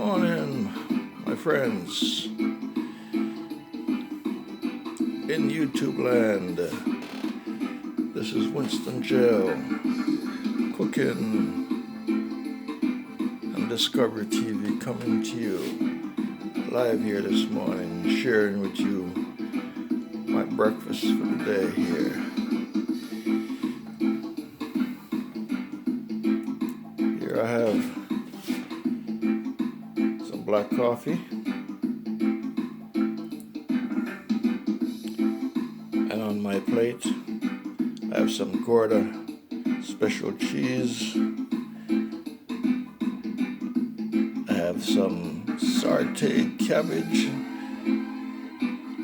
morning, my friends in YouTube land. This is Winston Gel, cooking on Discovery TV, coming to you live here this morning, sharing with you my breakfast for the day here. Here I have some black coffee and on my plate I have some GOURDA special cheese. I have some sauteed cabbage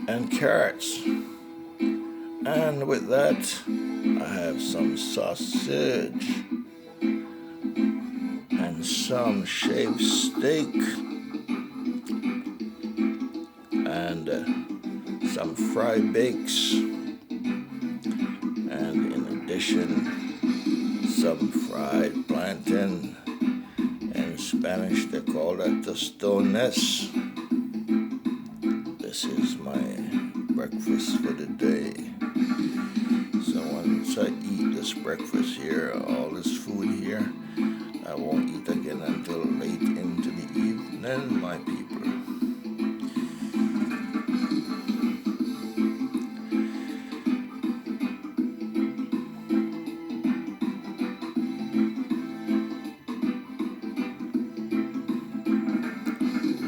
and carrots, and with that I have some sausage and some shaved steak and some fried bakes, and in addition some fried plantain. In Spanish they call that tostones. This is my breakfast for the day. So once I eat this breakfast here, all this food here, I won't eat again until late into the evening, my people.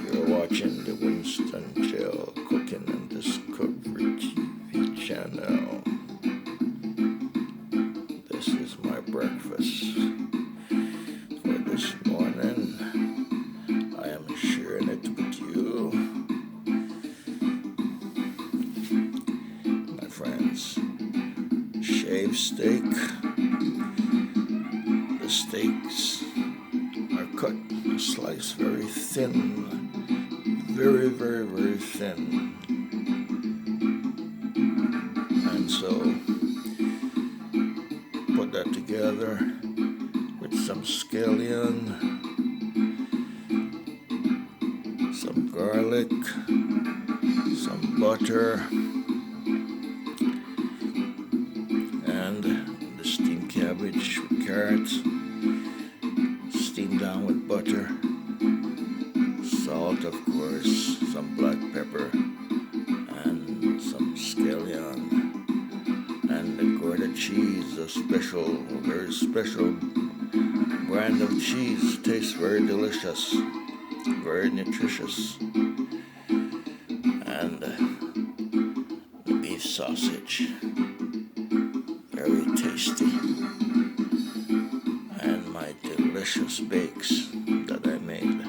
You're watching the Winston Gel Cooking and Discovery TV channel. This is my breakfast for this morning. I am sharing it with you, my friends. Shaved steak. The steaks are cut and sliced very thin, very, very, very thin. And so put that together with some scallion, some garlic, some butter, and the steamed cabbage with carrots, steamed down with butter, salt, of course, some black pepper, and some scallion, and the GOURDA cheese, a special, very special brand of cheese. Tastes very delicious, very nutritious, and the beef sausage, very tasty, and my delicious bakes that I made.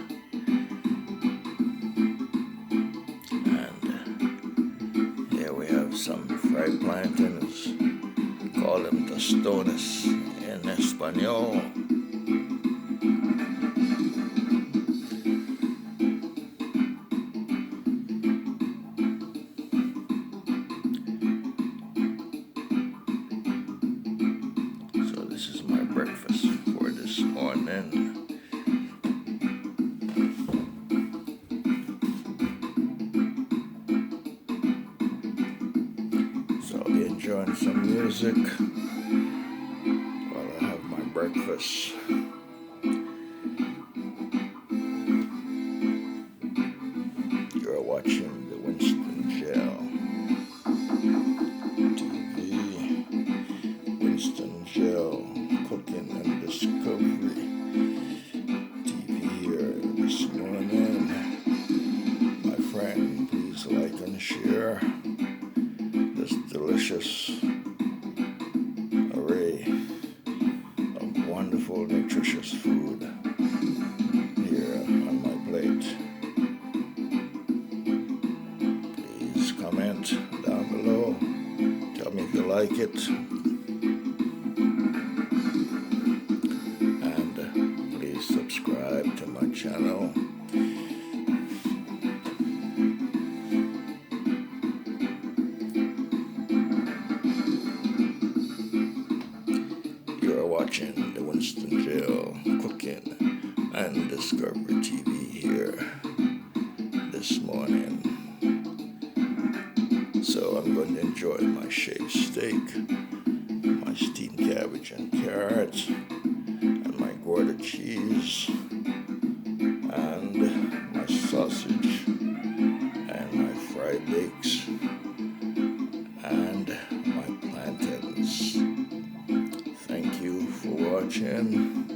And here we have some fried plantains, call them tostones in Espanol. So this is my breakfast for this morning. So I'll be enjoying some music while I have my breakfast. You're watching the Winston Gel TV, Winston Gel Cooking and Discovery TV here this morning. My friend, please like and share this delicious array of wonderful, nutritious food here on my plate. Please comment down below. Tell me if you like it. And please subscribe to my channel. You're watching the Winston Gel Cooking and Discovery TV. here this morning. So I'm going to enjoy my shaved steak, my steamed cabbage and carrots, and my GOURDA cheese, and my sausage, and my fried bakes, and my plantains. Thank you for watching.